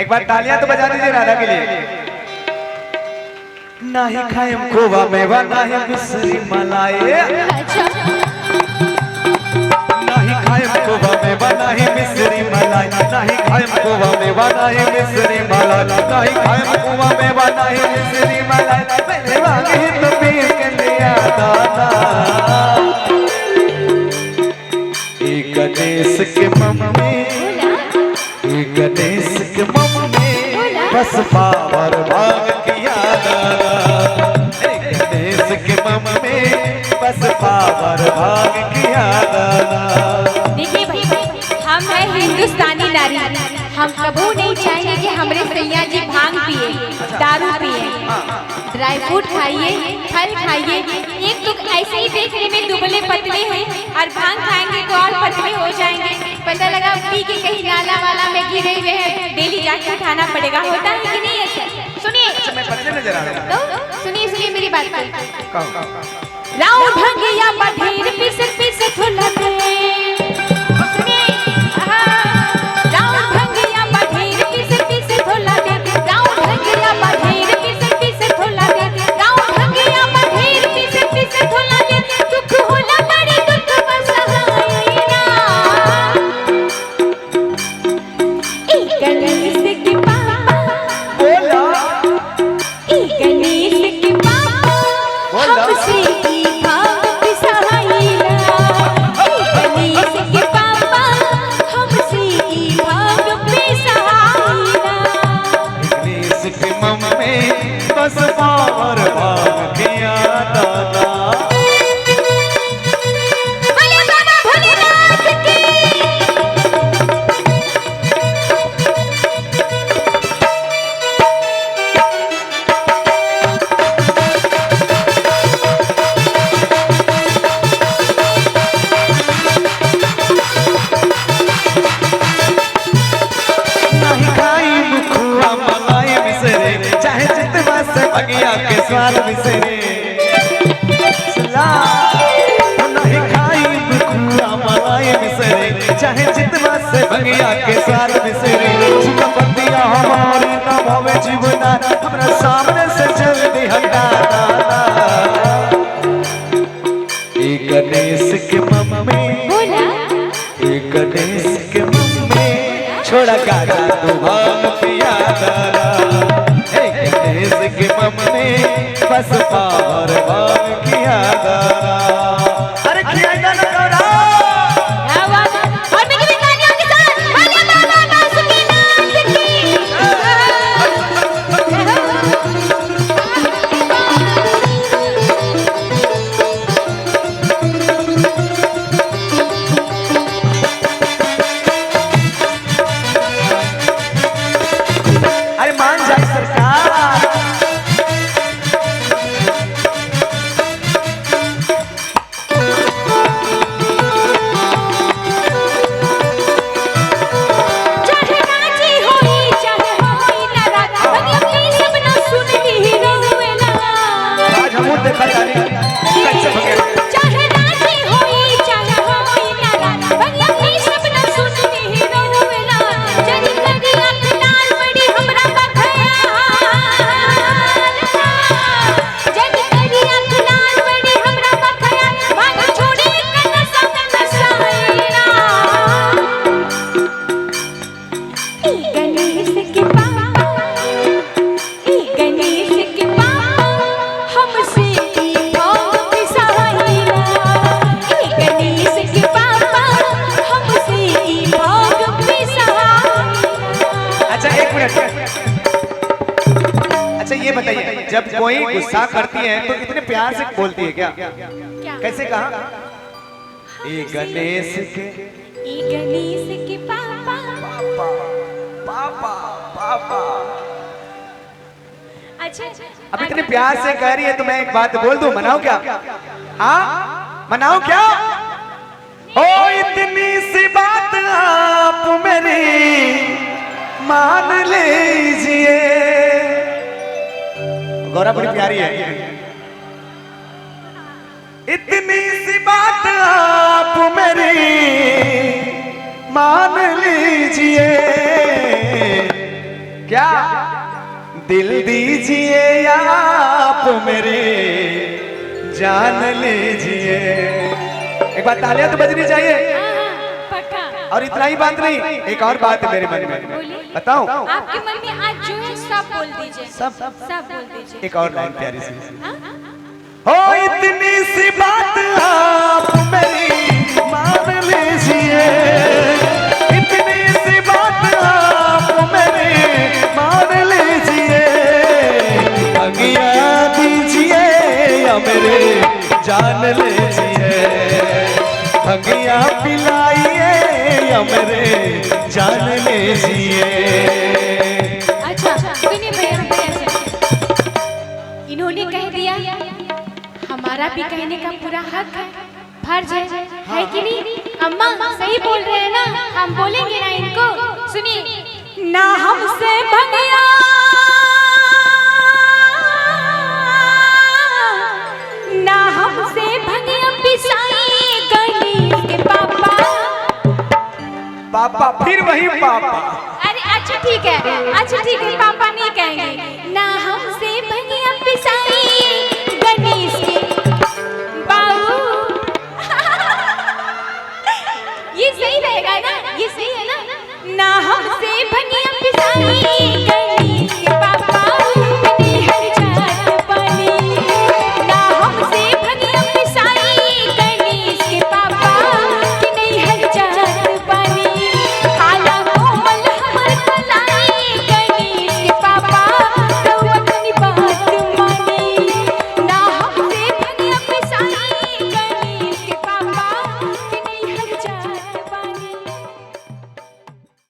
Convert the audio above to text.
एक बार तालियां तो बजा दीजिए राधा के लिए। नाही खाएम खोवा मेवा नाही मिश्री मलाई, नाही खाएम खोवा मेवा नाही मिश्री मलाई, नाही खाएम खोवा मेवा नाही मिश्री मलाई, नाही खाएम खोवा मेवा नहीं मिश्री मलाई, पहले वाली तो पीस के लिया दादा। गणेश के मम्मी, गणेश के मम्मी बस पावर भाग किया दादा। गणेश के मम्मी बस पावर भाग किया दादा। देखिए भाई, हम है हिंदुस्तानी नारी, हम कबू नहीं चाहेंगे कि हमारे सैया जी भांग पिए, दारू पिए, ड्राई फ्रूट खाइए, फल खाइए। एक तो ऐसे ही देखने में दुबले पतले हैं और भांग खाएंगे तो और पतले हो जाएंगे। पता लगा पी के कहीं नाला वाला में गिरे हुए हैं, डेली जाके उठाना पड़ेगा। होता है कि नहीं ऐसा? सुनिए, मैं पतले नजर आ रहा हूं। तो सुनिए मेरी बात। राउंड भंगिया बढेर पिस पिस थुला दे। बस पावर भाग किया दादा। भगिया के स्वाद बिसरे नहीं खाई बुखुआ मलाई बिसरे, चाहे जितना से भगिया के स्वाद बिसरे। पतिया हमारे ना भावे जीवना हमरा सामने से चल दे हटा दादा। गणेश के मम्मी, गणेश के मम्मी छोड़ा गाना तू भांग पिया दादा। गणेश के मम्मी बस पावर भाग किया दादा। अरे किया दादा गौरा। और मेरी तालियों के साथ भोले बाबा बासुकीनाथ की। अरे मान जाए सरकार। देखा जाने कैसे भगे चाहे राजी होई चाहे होई नारा, भैया की सब न सुनती ही रोवेला। जनी करी आंख लाल बड़ी हमरा बखया, जनी करी आंख लाल बड़ी हमरा बखया। भाग छोड़ी कन सब नसाईरा। गणेश के पापा, गणेश के पापा हमसे अच्छा ये बताइए, जब कोई गुस्सा करती है तो इतने प्यार से बोलती है क्या? कैसे कहा? गणेश के पापा पापा पापा। अच्छा अब इतने प्यार से कह रही है तो मैं एक बात बोल दूं, मनाओ क्या? हाँ मनाओ क्या? ओ इतनी सी बात आप मेरी मान लीजिए। गौरा बड़ी प्यारी है। इतनी सी बात आप मेरी मान लीजिए। क्या दिल दीजिए आप मेरे जान लीजिए। एक बात तालियां तो बजनी चाहिए। पक्का। और इतना ही बात नहीं, एक और बात है मेरे मन में, बताऊं? आपके मन में आज जो है सब बोल दीजिए। सब बोल दीजिए। एक और लाइन प्यारी सी। हो इतनी सी बात आप मेरी मान लीजिए, इतनी सी बात आप मेरी मान लीजिए। अगिया दीजिए या मेरे जान लीजिए, अगिया पिलाइए या मेरे जान लीजिए। अच्छा सुनिए भैया, इन्होंने कह दिया, हमारा भी कहने का पूरा हक है, फर्ज है कि नहीं? अम्मा सही बोल रहे हैं ना, हम बोलेंगे ना इनको। सुनिए ना, हमसे भंगिया ना हमसे भंगिया पिसाई गणेश के पापा। पापा फिर वही पापा। अरे अच्छा ठीक है, पापा नहीं कहेंगे। ना हमसे भंगिया पिसाई गणेश के बाबू। ये सही रहेगा ना? ये सही है ना?